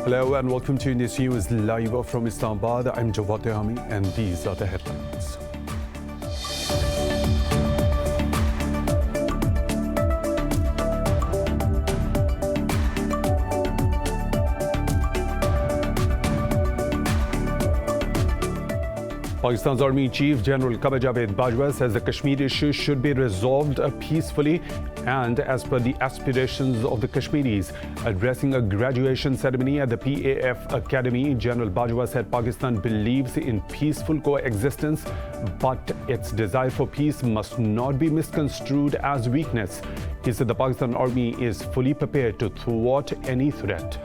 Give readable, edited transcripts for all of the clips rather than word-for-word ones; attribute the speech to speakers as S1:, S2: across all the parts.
S1: Hello and welcome to Indus News live from Islamabad. I'm Jawad Tehami and these are the headlines. Pakistan's Army Chief General Bajwa says the Kashmir issue should be resolved peacefully and as per the aspirations of the Kashmiris. Addressing a graduation ceremony at the PAF Academy, General Bajwa said Pakistan believes in peaceful coexistence, but its desire for peace must not be misconstrued as weakness. He said the Pakistan Army is fully prepared to thwart any threat.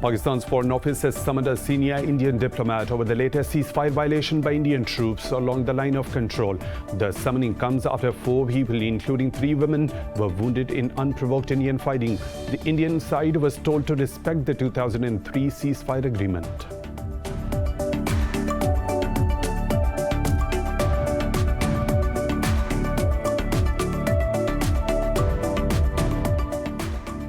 S1: Pakistan's Foreign Office has summoned a senior Indian diplomat over the latest ceasefire violation by Indian troops along the line of control. The summoning comes after 4 people, including 3 women, were wounded in unprovoked Indian fighting. The Indian side was told to respect the 2003 ceasefire agreement.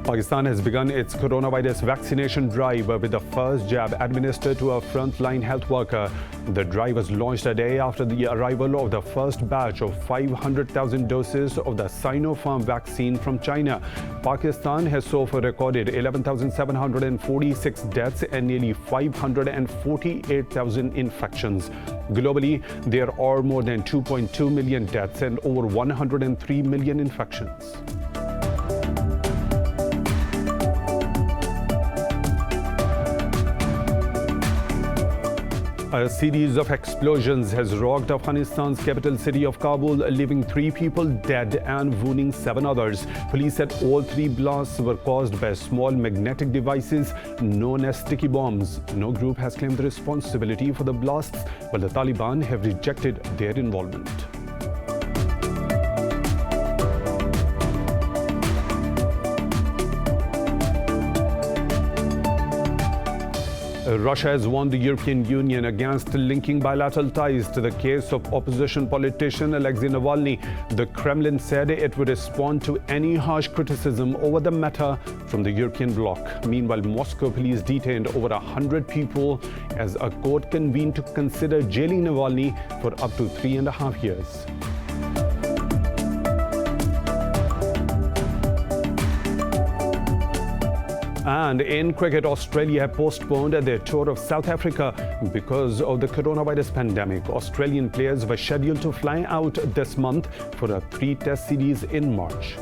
S1: Pakistan has begun its coronavirus vaccination drive with the first jab administered to a frontline health worker. The drive was launched a day after the arrival of the first batch of 500,000 doses of the Sinopharm vaccine from China. Pakistan has so far recorded 11,746 deaths and nearly 548,000 infections. Globally, there are more than 2.2 million deaths and over 103 million infections. A series of explosions has rocked Afghanistan's capital city of Kabul, leaving 3 people dead and wounding 7 others. Police said all 3 blasts were caused by small magnetic devices known as sticky bombs. No group has claimed the responsibility for the blasts, but the Taliban have rejected their involvement. Russia has warned the European Union against linking bilateral ties to the case of opposition politician Alexei Navalny. The Kremlin said it would respond to any harsh criticism over the matter from the European bloc. Meanwhile, Moscow police detained over 100 people as a court convened to consider jailing Navalny for up to 3.5 years. And in cricket, Australia have postponed their tour of South Africa because of the coronavirus pandemic. Australian players were scheduled to fly out this month for a 3-test series in March.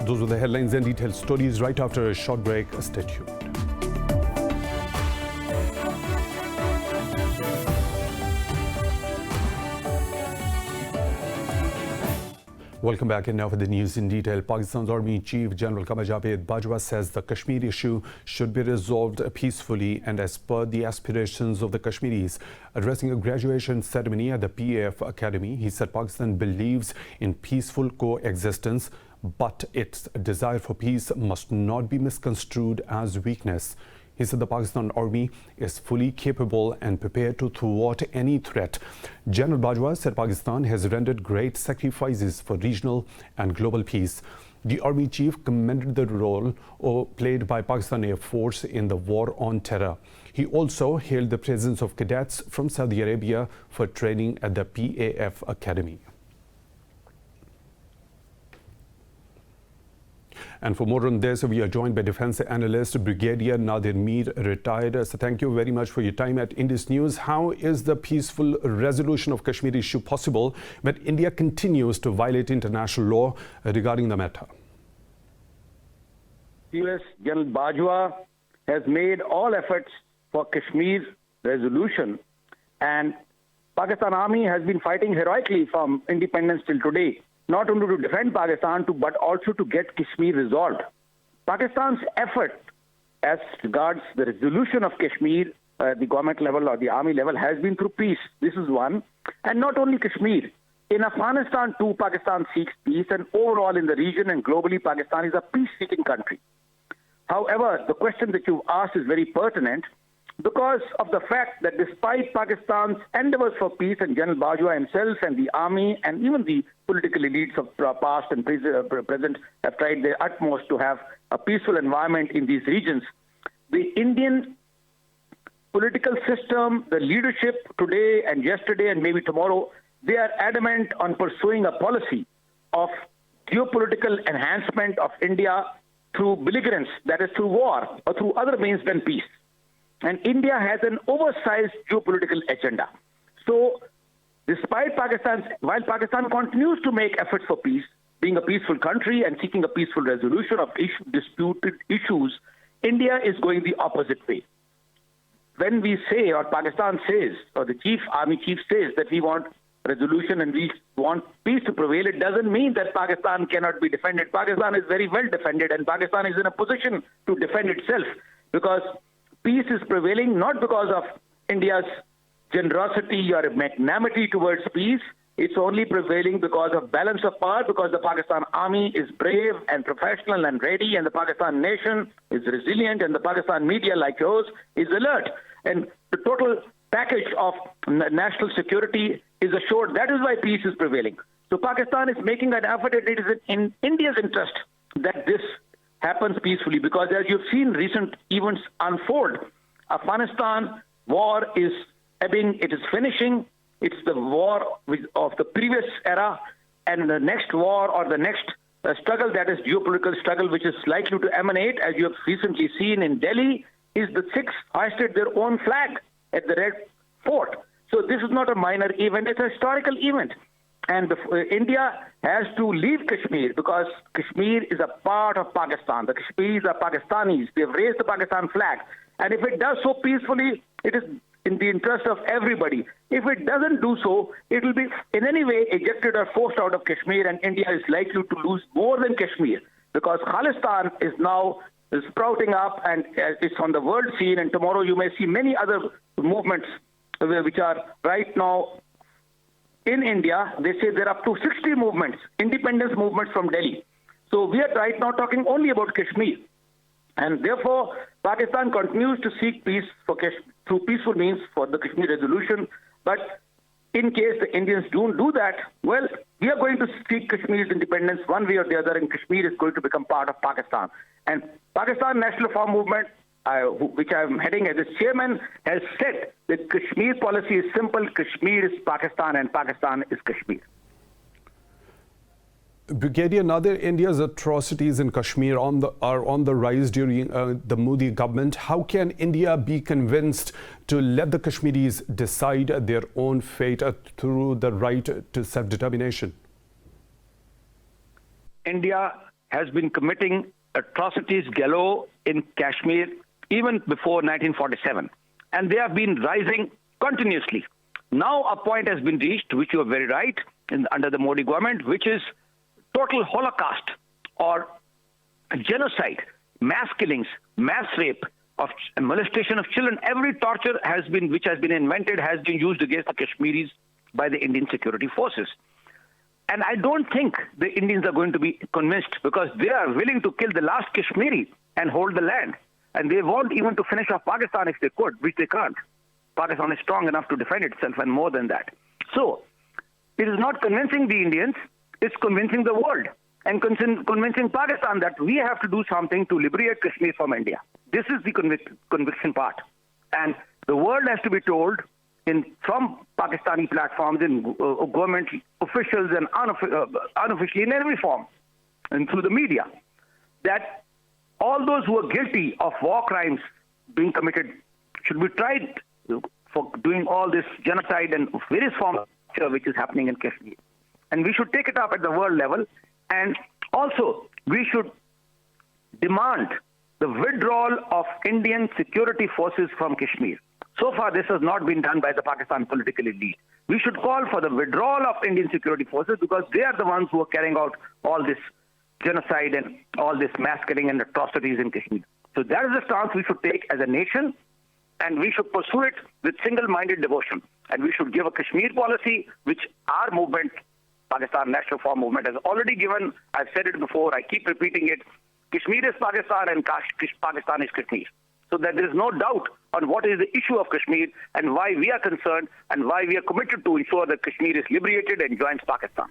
S1: Those were the headlines and detailed stories. Right after a short break, stay tuned. Welcome back, and now for the news in detail. Pakistan's Army Chief General Bajwa says the Kashmir issue should be resolved peacefully and as per the aspirations of the Kashmiris. Addressing a graduation ceremony at the PAF Academy, he said Pakistan believes in peaceful coexistence, but its desire for peace must not be misconstrued as weakness. He said the Pakistan Army is fully capable and prepared to thwart any threat. General Bajwa said Pakistan has rendered great sacrifices for regional and global peace. The Army Chief commended the role played by Pakistan Air Force in the war on terror. He also hailed the presence of cadets from Saudi Arabia for training at the PAF Academy. And for more on this, we are joined by defense analyst Brigadier Nadir Mir, retired. So thank you very much for your time at Indus News. How is the peaceful resolution of Kashmir issue possible when India continues to violate international law regarding the matter?
S2: US General Bajwa has made all efforts for Kashmir resolution, and Pakistan Army has been fighting heroically from independence till today, not only to defend Pakistan, but also to get Kashmir resolved. Pakistan's effort as regards the resolution of Kashmir at the government level or the army level has been through peace. This is one. And not only Kashmir. In Afghanistan too, Pakistan seeks peace, and overall in the region and globally, Pakistan is a peace-seeking country. However, the question that you asked is very pertinent because of the fact that despite Pakistan's endeavors for peace, and General Bajwa himself and the army and even the political elites of past and present have tried their utmost to have a peaceful environment in these regions, the Indian political system, the leadership today and yesterday and maybe tomorrow, they are adamant on pursuing a policy of geopolitical enhancement of India through belligerence, that is through war or through other means than peace. And India has an oversized geopolitical agenda. So despite while Pakistan continues to make efforts for peace, being a peaceful country and seeking a peaceful resolution of disputed issues, India is going the opposite way. When we say, or Pakistan says, or the army chief says that we want resolution and we want peace to prevail, it doesn't mean that Pakistan cannot be defended. Pakistan is very well defended, and Pakistan is in a position to defend itself because peace is prevailing not because of India's generosity or magnanimity towards peace. It's only prevailing because of balance of power, because the Pakistan army is brave and professional and ready, and the Pakistan nation is resilient, and the Pakistan media like yours is alert. And the total package of national security is assured. That is why peace is prevailing. So Pakistan is making an effort, and it is in India's interest that this happens peacefully, because as you've seen recent events unfold, Afghanistan war is ebbing, it is finishing. It's the war of the previous era, and the next war or the next struggle, that is geopolitical struggle, which is likely to emanate, as you have recently seen in Delhi, is the Sikhs hoisted their own flag at the Red Fort. So this is not a minor event, it's a historical event. And India has to leave Kashmir because Kashmir is a part of Pakistan. The Kashmiris are Pakistanis. They have raised the Pakistan flag. And if it does so peacefully, it is in the interest of everybody. If it doesn't do so, it will be in any way ejected or forced out of Kashmir, and India is likely to lose more than Kashmir because Khalistan is now sprouting up and it's on the world scene, and tomorrow you may see many other movements which are right now in India. They say there are up to 60 movements, independence movements from Delhi. So we are right now talking only about Kashmir. And therefore, Pakistan continues to seek peace through peaceful means for the Kashmir resolution. But in case the Indians don't do that, well, we are going to seek Kashmir's independence one way or the other, and Kashmir is going to become part of Pakistan. And Pakistan National Reform Movement, which I am heading as its chairman, has said that Kashmir policy is simple. Kashmir is Pakistan and Pakistan is Kashmir.
S1: Brigadier Nadir, India's atrocities in Kashmir are on the rise during the Modi government. How can India be convinced to let the Kashmiris decide their own fate through the right to self-determination?
S2: India has been committing atrocities galore in Kashmir even before 1947, and they have been rising continuously. Now a point has been reached, which you are very right, under the Modi government, which is total holocaust or genocide, mass killings, mass rape, of molestation of children. Every torture which has been invented has been used against the Kashmiris by the Indian security forces. And I don't think the Indians are going to be convinced, because they are willing to kill the last Kashmiri and hold the land. And they want even to finish off Pakistan if they could, which they can't. Pakistan is strong enough to defend itself and more than that. So it is not convincing the Indians, it's convincing the world and convincing Pakistan that we have to do something to liberate Kashmir from India. This is the conviction part. And the world has to be told from Pakistani platforms, in government officials and unofficially in every form and through the media, that all those who are guilty of war crimes being committed should be tried for doing all this genocide and various forms of torture which is happening in Kashmir. And we should take it up at the world level. And also, we should demand the withdrawal of Indian security forces from Kashmir. So far, this has not been done by the Pakistan political elite. We should call for the withdrawal of Indian security forces, because they are the ones who are carrying out all this genocide and all this mass killing and atrocities in Kashmir. So that is the stance we should take as a nation, and we should pursue it with single-minded devotion. And we should give a Kashmir policy, which our movement, Pakistan National Reform Movement, has already given. I've said it before, I keep repeating it, Kashmir is Pakistan and Pakistan is Kashmir. So that there is no doubt on what is the issue of Kashmir and why we are concerned and why we are committed to ensure that Kashmir is liberated and joins Pakistan.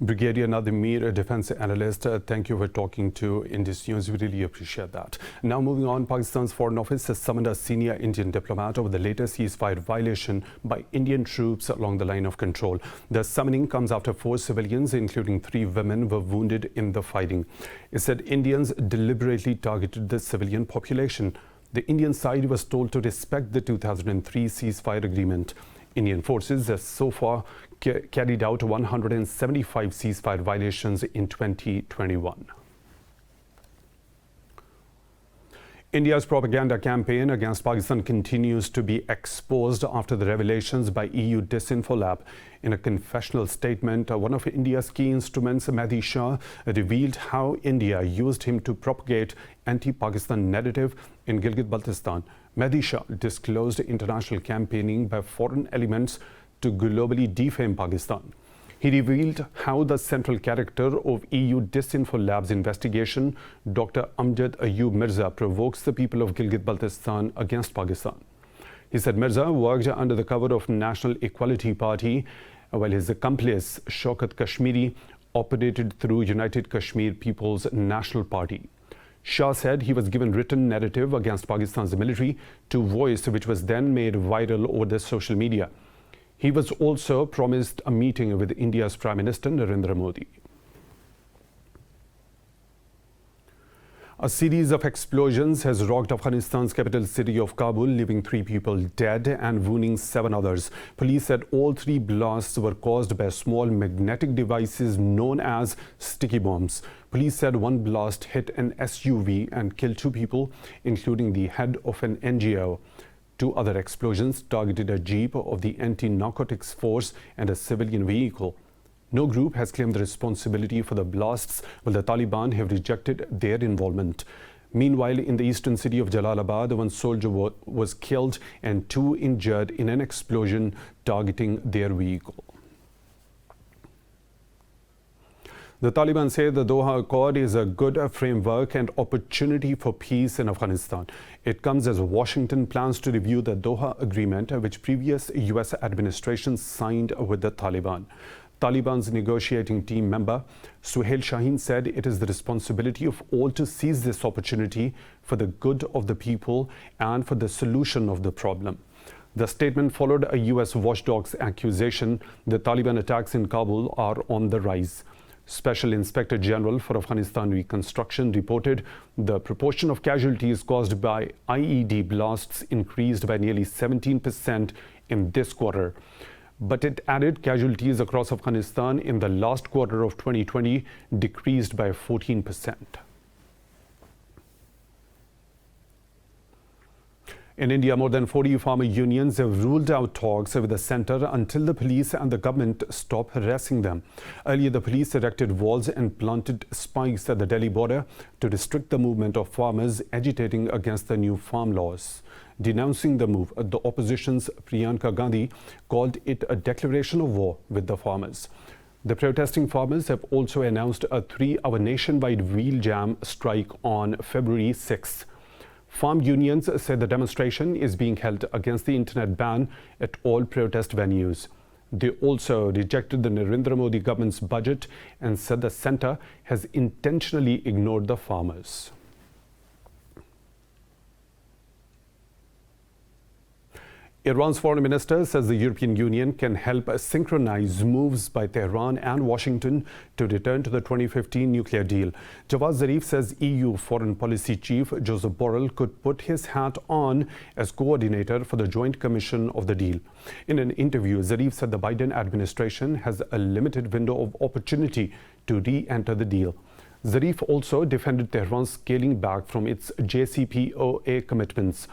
S1: Brigadier Nadir, a defense analyst, thank you for talking to Indus News. We really appreciate that. Now moving on, Pakistan's Foreign Office has summoned a senior Indian diplomat over the latest ceasefire violation by Indian troops along the line of control. The summoning comes after 4 civilians, including 3 women, were wounded in the fighting. It said Indians deliberately targeted the civilian population. The Indian side was told to respect the 2003 ceasefire agreement. Indian forces have so far carried out 175 ceasefire violations in 2021. India's propaganda campaign against Pakistan continues to be exposed after the revelations by EU Disinfo Lab. In a confessional statement, one of India's key instruments, Mehdi Shah, revealed how India used him to propagate anti-Pakistan narrative in Gilgit-Baltistan. Mehdi Shah disclosed international campaigning by foreign elements to globally defame Pakistan. He revealed how the central character of EU Disinfo Lab's investigation, Dr. Amjad Ayub Mirza, provokes the people of Gilgit-Baltistan against Pakistan. He said Mirza worked under the cover of National Equality Party, while his accomplice, Shaukat Kashmiri, operated through United Kashmir People's National Party. Shah said he was given written narrative against Pakistan's military to voice, which was then made viral over the social media. He was also promised a meeting with India's Prime Minister Narendra Modi. A series of explosions has rocked Afghanistan's capital city of Kabul, leaving 3 people dead and wounding 7 others. Police said all 3 blasts were caused by small magnetic devices known as sticky bombs. Police said 1 blast hit an SUV and killed 2 people, including the head of an NGO. 2 other explosions targeted a jeep of the anti-narcotics force and a civilian vehicle. No group has claimed the responsibility for the blasts, while the Taliban have rejected their involvement. Meanwhile, in the eastern city of Jalalabad, 1 soldier was killed and 2 injured in an explosion targeting their vehicle. The Taliban say the Doha Accord is a good framework and opportunity for peace in Afghanistan. It comes as Washington plans to review the Doha Agreement, which previous U.S. administration signed with the Taliban. Taliban's negotiating team member, Suhail Shaheen, said it is the responsibility of all to seize this opportunity for the good of the people and for the solution of the problem. The statement followed a U.S. watchdog's accusation the Taliban attacks in Kabul are on the rise. Special Inspector General for Afghanistan Reconstruction reported the proportion of casualties caused by IED blasts increased by nearly 17% in this quarter. But it added casualties across Afghanistan in the last quarter of 2020 decreased by 14%. In India, more than 40 farmer unions have ruled out talks with the centre until the police and the government stop harassing them. Earlier, the police erected walls and planted spikes at the Delhi border to restrict the movement of farmers agitating against the new farm laws. Denouncing the move, the opposition's Priyanka Gandhi called it a declaration of war with the farmers. The protesting farmers have also announced a 3-hour nationwide wheel jam strike on February 6th. Farm unions said the demonstration is being held against the internet ban at all protest venues. They also rejected the Narendra Modi government's budget and said the centre has intentionally ignored the farmers. Iran's foreign minister says the European Union can help synchronize moves by Tehran and Washington to return to the 2015 nuclear deal. Jawad Zarif says EU Foreign Policy Chief Joseph Borrell could put his hat on as coordinator for the Joint Commission of the deal. In an interview, Zarif said the Biden administration has a limited window of opportunity to re-enter the deal. Zarif also defended Tehran scaling back from its JCPOA commitments.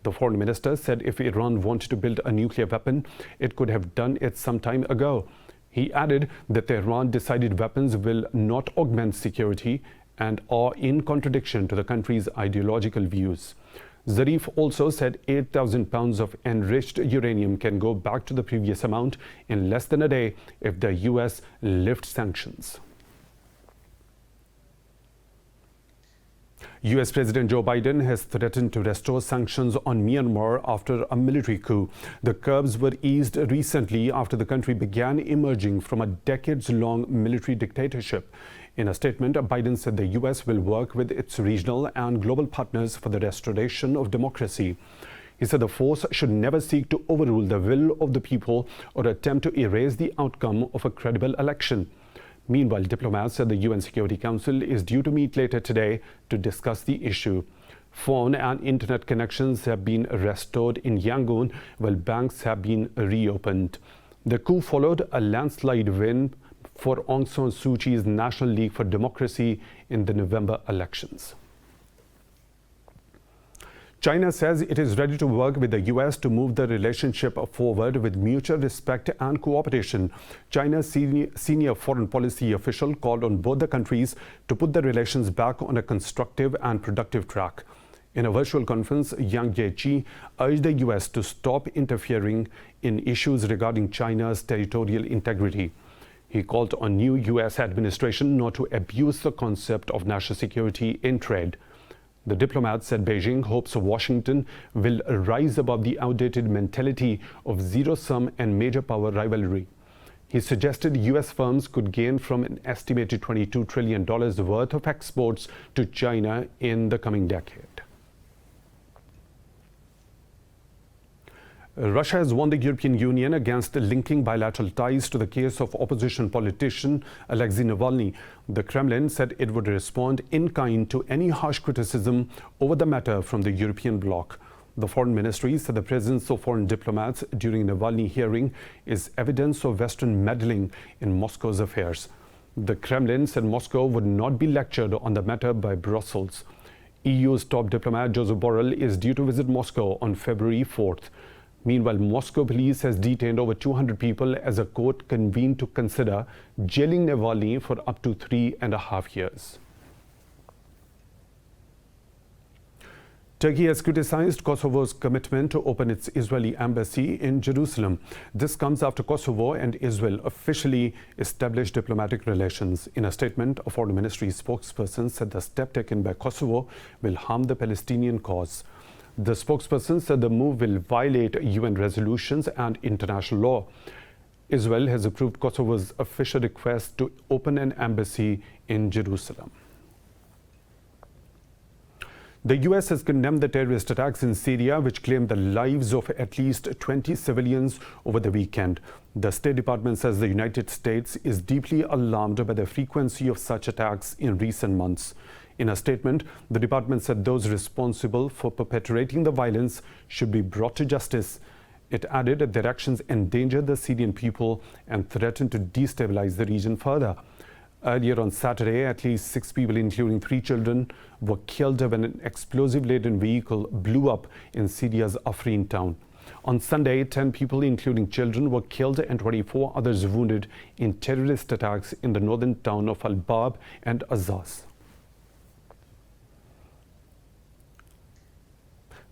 S1: The foreign minister said if Iran wanted to build a nuclear weapon, it could have done it some time ago. He added that Tehran decided weapons will not augment security and are in contradiction to the country's ideological views. Zarif also said 8,000 pounds of enriched uranium can go back to the previous amount in less than a day if the US lifts sanctions. US President Joe Biden has threatened to restore sanctions on Myanmar after a military coup. The curbs were eased recently after the country began emerging from a decades-long military dictatorship. In a statement, Biden said the US will work with its regional and global partners for the restoration of democracy. He said the force should never seek to overrule the will of the people or attempt to erase the outcome of a credible election. Meanwhile, diplomats said the UN Security Council is due to meet later today to discuss the issue. Phone and internet connections have been restored in Yangon, while banks have been reopened. The coup followed a landslide win for Aung San Suu Kyi's National League for Democracy in the November elections. China says it is ready to work with the US to move the relationship forward with mutual respect and cooperation. China's senior foreign policy official called on both the countries to put the relations back on a constructive and productive track. In a virtual conference, Yang Jiechi urged the US to stop interfering in issues regarding China's territorial integrity. He called on new US administration not to abuse the concept of national security in trade. The diplomat said Beijing hopes Washington will rise above the outdated mentality of zero-sum and major power rivalry. He suggested US firms could gain from an estimated $22 trillion worth of exports to China in the coming decade. Russia has warned the European Union against linking bilateral ties to the case of opposition politician Alexei Navalny. The Kremlin said it would respond in kind to any harsh criticism over the matter from the European bloc. The foreign ministry said the presence of foreign diplomats during Navalny hearing is evidence of Western meddling in Moscow's affairs. The Kremlin said Moscow would not be lectured on the matter by Brussels. EU's top diplomat Josep Borrell is due to visit Moscow on February 4th. Meanwhile, Moscow police has detained over 200 people as a court convened to consider jailing Navalny for up to 3.5 years. Turkey has criticized Kosovo's commitment to open its Israeli embassy in Jerusalem. This comes after Kosovo and Israel officially established diplomatic relations. In a statement, a foreign ministry spokesperson said the step taken by Kosovo will harm the Palestinian cause. The spokesperson said the move will violate UN resolutions and international law. Israel has approved Kosovo's official request to open an embassy in Jerusalem. The US has condemned the terrorist attacks in Syria, which claimed the lives of at least 20 civilians over the weekend. The State Department says the United States is deeply alarmed by the frequency of such attacks in recent months. In a statement, the department said those responsible for perpetrating the violence should be brought to justice. It added that their actions endanger the Syrian people and threaten to destabilize the region further. Earlier on Saturday, at least 6 people, including 3 children, were killed when an explosive-laden vehicle blew up in Syria's Afrin town. On Sunday, 10 people, including children, were killed and 24 others wounded in terrorist attacks in the northern town of Al-Bab and Azaz.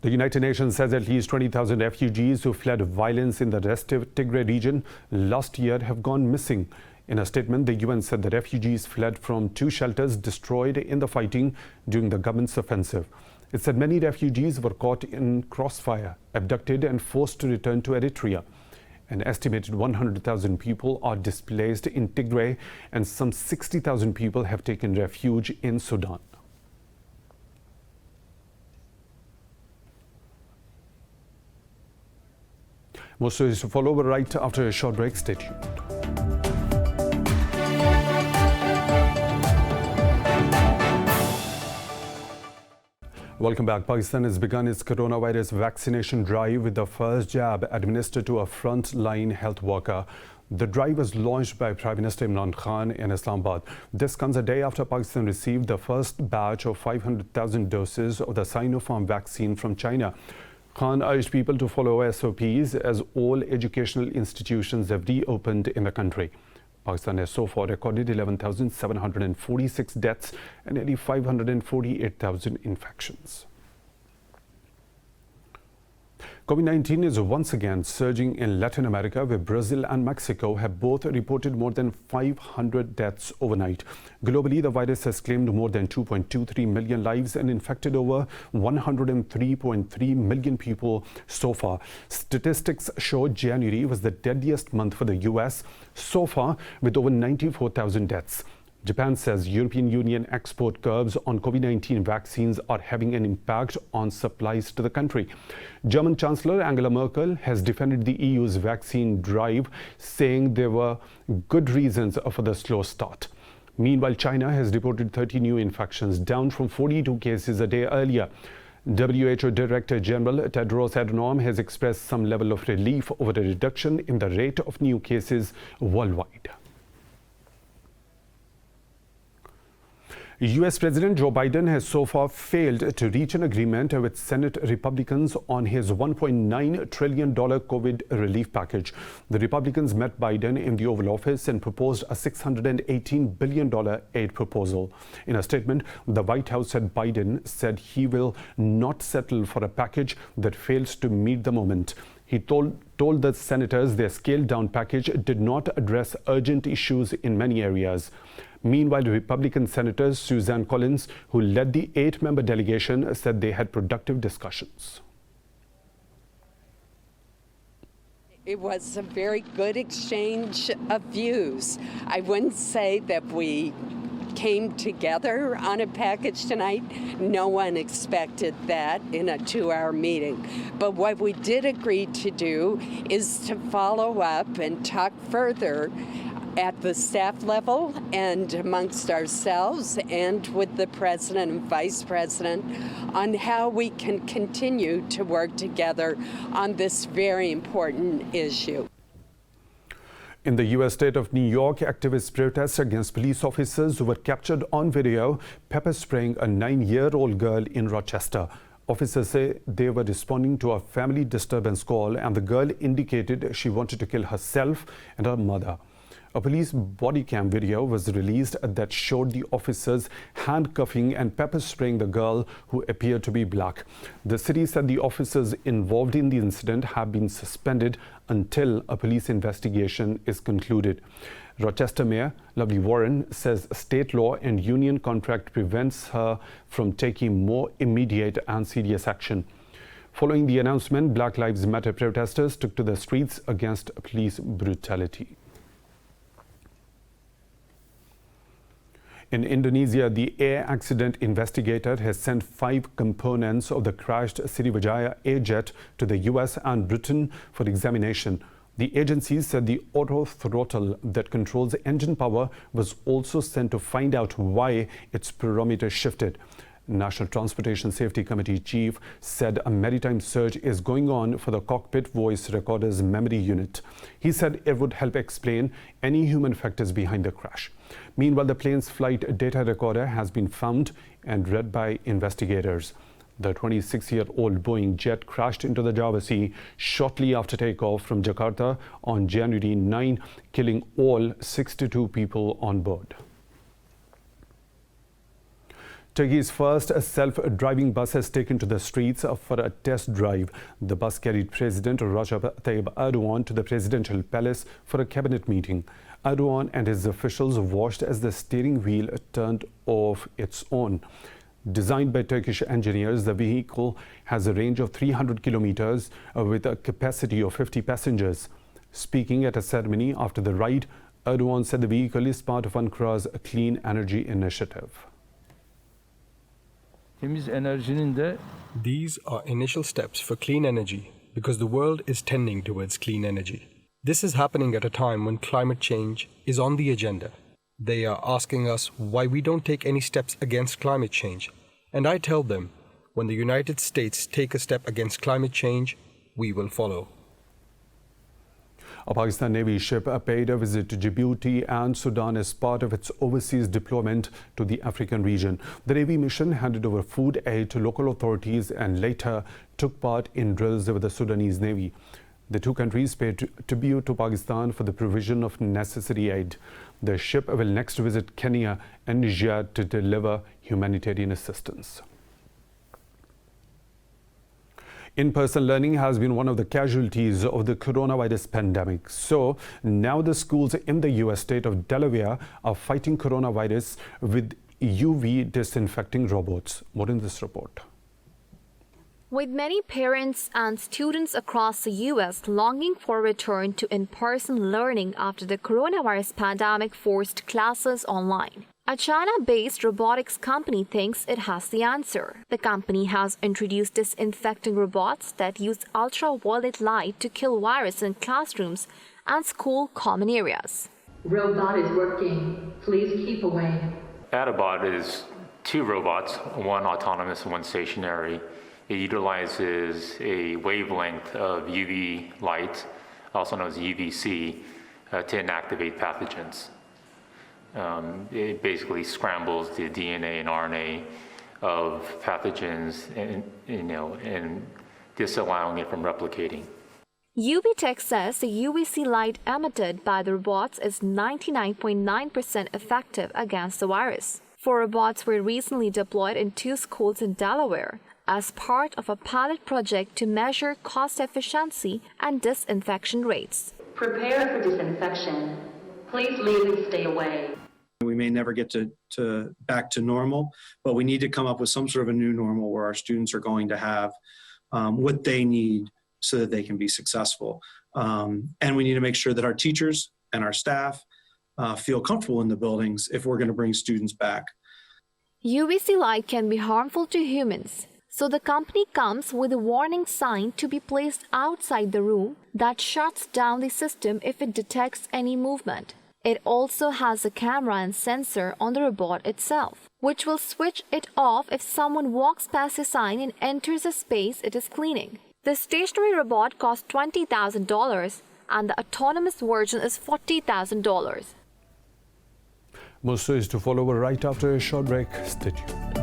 S1: The United Nations says at least 20,000 refugees who fled violence in the restive Tigray region last year have gone missing. In a statement, the UN said the refugees fled from 2 shelters destroyed in the fighting during the government's offensive. It said many refugees were caught in crossfire, abducted and forced to return to Eritrea. An estimated 100,000 people are displaced in Tigray and some 60,000 people have taken refuge in Sudan. More stories to follow right after a short break. Stay tuned. Welcome back. Pakistan has begun its coronavirus vaccination drive with the first jab administered to a frontline health worker. The drive was launched by Prime Minister Imran Khan in Islamabad. This comes a day after Pakistan received the first batch of 500,000 doses of the Sinopharm vaccine from China. Khan urged people to follow SOPs as all educational institutions have reopened in the country. Pakistan has so far recorded 11,746 deaths and nearly 548,000 infections. COVID-19 is once again surging in Latin America, where Brazil and Mexico have both reported more than 500 deaths overnight. Globally, the virus has claimed more than 2.23 million lives and infected over 103.3 million people so far. Statistics show January was the deadliest month for the US so far, with over 94,000 deaths. Japan says European Union export curbs on COVID-19 vaccines are having an impact on supplies to the country. German Chancellor Angela Merkel has defended the EU's vaccine drive, saying there were good reasons for the slow start. Meanwhile, China has reported 30 new infections, down from 42 cases a day earlier. WHO Director General Tedros Adhanom has expressed some level of relief over the reduction in the rate of new cases worldwide. US President Joe Biden has so far failed to reach an agreement with Senate Republicans on his $1.9 trillion COVID relief package. The Republicans met Biden in the Oval Office and proposed a $618 billion aid proposal. In a statement, the White House said Biden said he will not settle for a package that fails to meet the moment. He told the senators their scaled-down package did not address urgent issues in many areas. Meanwhile, Republican Senators Suzanne Collins, who led the 8-member delegation, said they had productive discussions.
S3: It was a very good exchange of views. I wouldn't say that we came together on a package tonight. No one expected that in a 2-hour meeting. But what we did agree to do is to follow up and talk further at the staff level and amongst ourselves and with the president and vice president on how we can continue to work together on this very important issue.
S1: In the U.S. state of New York, activists protest against police officers who were captured on video pepper spraying a 9-year-old girl in Rochester. Officers say they were responding to a family disturbance call, and the girl indicated she wanted to kill herself and her mother. A police body cam video was released that showed the officers handcuffing and pepper spraying the girl, who appeared to be black. The city said the officers involved in the incident have been suspended until a police investigation is concluded. Rochester Mayor Lovely Warren says state law and union contract prevents her from taking more immediate and serious action. Following the announcement, Black Lives Matter protesters took to the streets against police brutality. In Indonesia, the air accident investigator has sent 5 components of the crashed Sriwijaya air jet to the US and Britain for examination. The agencies said the auto throttle that controls engine power was also sent to find out why its parameter shifted. National Transportation Safety Committee chief said a maritime search is going on for the cockpit voice recorder's memory unit. He said it would help explain any human factors behind the crash. Meanwhile, the plane's flight data recorder has been found and read by investigators. The 26-year-old Boeing jet crashed into the Java Sea shortly after takeoff from Jakarta on January 9, killing all 62 people on board. Turkey's first self-driving bus has taken to the streets for a test drive. The bus carried President Recep Tayyip Erdogan to the presidential palace for a cabinet meeting. Erdogan and his officials watched as the steering wheel turned off its own. Designed by Turkish engineers, the vehicle has a range of 300 kilometers with a capacity of 50 passengers. Speaking at a ceremony after the ride, Erdogan said the vehicle is part of Ankara's clean energy initiative.
S4: These are initial steps for clean energy because the world is tending towards clean energy. This is happening at a time when climate change is on the agenda. They are asking us why we don't take any steps against climate change. And I tell them, when the United States take a step against climate change, we will follow.
S1: A Pakistan Navy ship paid a visit to Djibouti and Sudan as part of its overseas deployment to the African region. The Navy mission handed over food aid to local authorities and later took part in drills with the Sudanese Navy. The two countries paid tribute to Pakistan for the provision of necessary aid. The ship will next visit Kenya and Niger to deliver humanitarian assistance. In-person learning has been one of the casualties of the coronavirus pandemic. So now the schools in the U.S. state of Delaware are fighting coronavirus with UV disinfecting robots. More in this report.
S5: With many parents and students across the U.S. longing for a return to in-person learning after the coronavirus pandemic forced classes online, a China-based robotics company thinks it has the answer. The company has introduced disinfecting robots that use ultraviolet light to kill viruses in classrooms and school common areas.
S6: Robot is working. Please keep away.
S7: Adabot is two robots, one autonomous and one stationary. It utilizes a wavelength of UV light, also known as UVC, to inactivate pathogens. It basically scrambles the DNA and RNA of pathogens and disallowing it from replicating.
S5: UBTech says the UVC light emitted by the robots is 99.9% effective against the virus. 4 robots were recently deployed in 2 schools in Delaware as part of a pilot project to measure cost efficiency and disinfection rates.
S6: Prepare for disinfection. Please leave and stay away.
S8: We may never get to back to normal, but we need to come up with some sort of a new normal where our students are going to have what they need so that they can be successful. And we need to make sure that our teachers and our staff feel comfortable in the buildings if we're going to bring students back.
S5: UVC light can be harmful to humans, so the company comes with a warning sign to be placed outside the room that shuts down the system if it detects any movement. It also has a camera and sensor on the robot itself, which will switch it off if someone walks past the sign and enters a space it is cleaning. The stationary robot costs $20,000 and the autonomous version is $40,000.
S1: More stories to follow right after a short break. Stay tuned.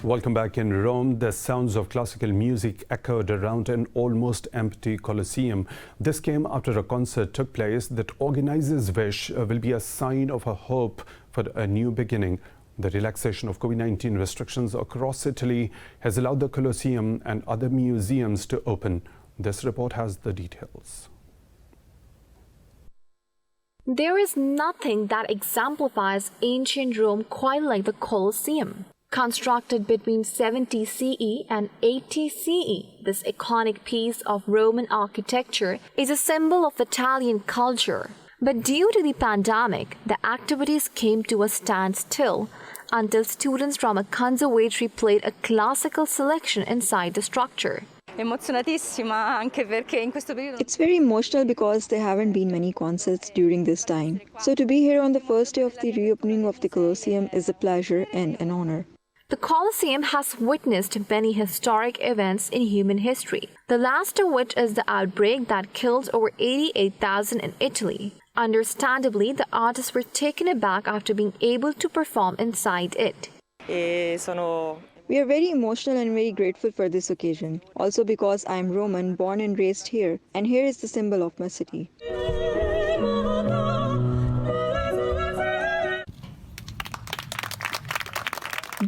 S1: Welcome back. In Rome, the sounds of classical music echoed around an almost empty Colosseum. This came after a concert took place that organizers wish will be a sign of a hope for a new beginning. The relaxation of COVID-19 restrictions across Italy has allowed the Colosseum and other museums to open. This report has the details.
S5: There is nothing that exemplifies ancient Rome quite like the Colosseum. Constructed between 70 CE and 80 CE, this iconic piece of Roman architecture is a symbol of Italian culture. But due to the pandemic, the activities came to a standstill until students from a conservatory played a classical selection inside the structure.
S9: It's very emotional because there haven't been many concerts during this time. So to be here on the first day of the reopening of the Colosseum is a pleasure and an honor.
S5: The Colosseum has witnessed many historic events in human history, the last of which is the outbreak that killed over 88,000 in Italy. Understandably, the artists were taken aback after being able to perform inside it.
S9: We are very emotional and very grateful for this occasion. Also because I am Roman, born and raised here, and here is the symbol of my city.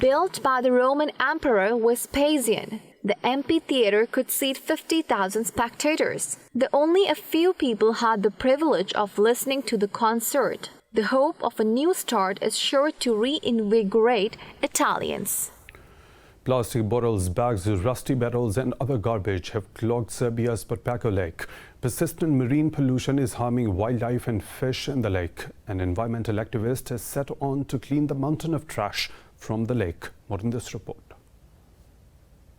S5: Built by the Roman Emperor Vespasian, the amphitheater could seat 50,000 spectators. Only a few people had the privilege of listening to the concert. The hope of a new start is sure to reinvigorate Italians.
S1: Plastic bottles, bags, rusty metals and other garbage have clogged Serbia's Prepako Lake. Persistent marine pollution is harming wildlife and fish in the lake. An environmental activist has set on to clean the mountain of trash from the lake. More in this report.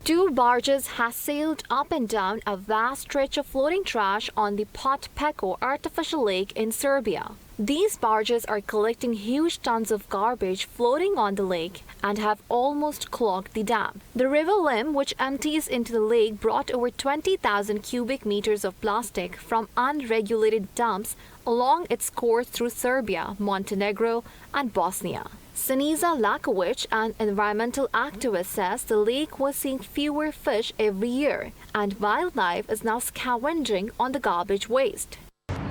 S5: 2 barges have sailed up and down a vast stretch of floating trash on the Prepako artificial lake in Serbia. These barges are collecting huge tons of garbage floating on the lake and have almost clogged the dam. The river Lim, which empties into the lake, brought over 20,000 cubic meters of plastic from unregulated dumps along its course through Serbia, Montenegro, and Bosnia. Sinisa Lakowicz, an environmental activist, says the lake was seeing fewer fish every year, and wildlife is now scavenging on the garbage waste.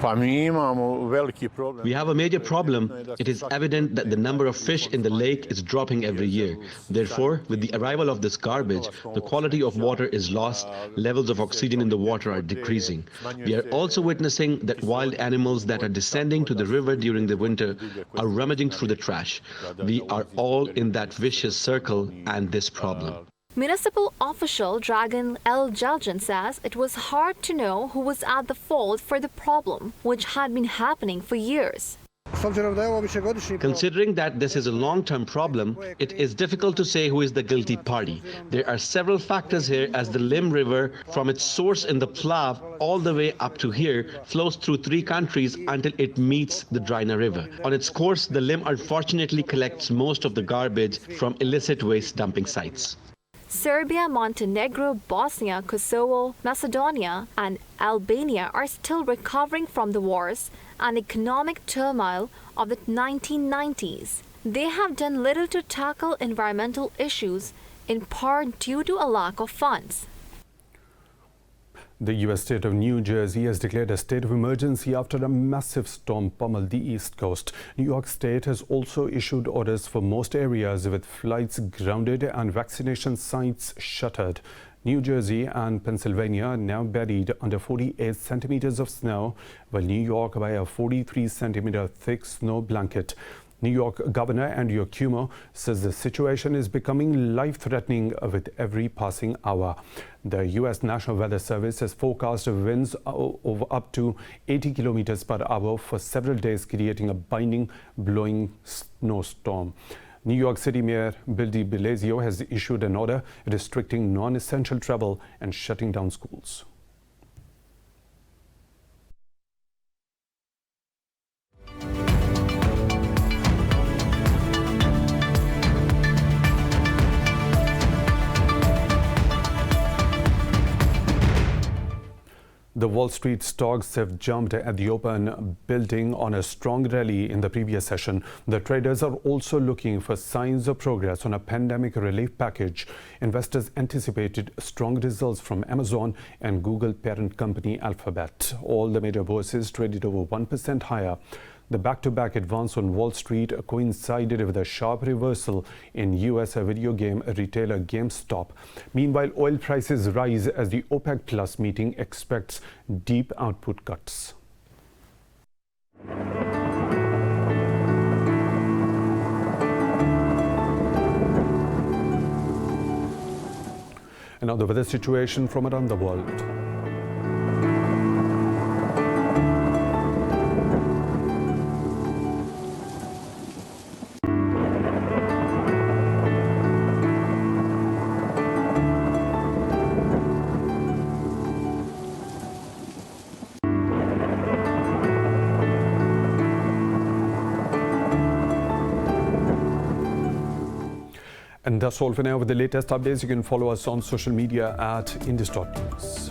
S10: We have a major problem. It is evident that the number of fish in the lake is dropping every year. Therefore, with the arrival of this garbage, the quality of water is lost, levels of oxygen in the water are decreasing. We are also witnessing that wild animals that are descending to the river during the winter are rummaging through the trash. We are all in that vicious circle and this problem.
S5: Municipal official Dragan L. Jaljan says it was hard to know who was at the fault for the problem, which had been happening for years.
S10: Considering that this is a long-term problem, it is difficult to say who is the guilty party. There are several factors here, as the Lim River, from its source in the Plav all the way up to here, flows through 3 countries until it meets the Drina River. On its course, the Lim unfortunately collects most of the garbage from illicit waste dumping sites.
S5: Serbia, Montenegro, Bosnia, Kosovo, Macedonia, and Albania are still recovering from the wars and economic turmoil of the 1990s. They have done little to tackle environmental issues, in part due to a lack of funds.
S1: The U.S. state of New Jersey has declared a state of emergency after a massive storm pummeled the East Coast. New York State has also issued orders for most areas, with flights grounded and vaccination sites shuttered. New Jersey and Pennsylvania are now buried under 48 centimeters of snow, while New York by a 43-centimeter thick snow blanket. New York Governor Andrew Cuomo says the situation is becoming life-threatening with every passing hour. The U.S. National Weather Service has forecast winds of up to 80 kilometers per hour for several days, creating a binding, blowing snowstorm. New York City Mayor Bill de Blasio has issued an order restricting non-essential travel and shutting down schools. The Wall Street stocks have jumped at the open, building on a strong rally in the previous session. The traders are also looking for signs of progress on a pandemic relief package. Investors anticipated strong results from Amazon and Google parent company Alphabet. All the major bourses traded over 1% higher. The back-to-back advance on Wall Street coincided with a sharp reversal in U.S. video game retailer GameStop. Meanwhile, oil prices rise as the OPEC Plus meeting expects deep output cuts. And now the weather situation from around the world. And that's all for now. With the latest updates, you can follow us on social media at Indus.News.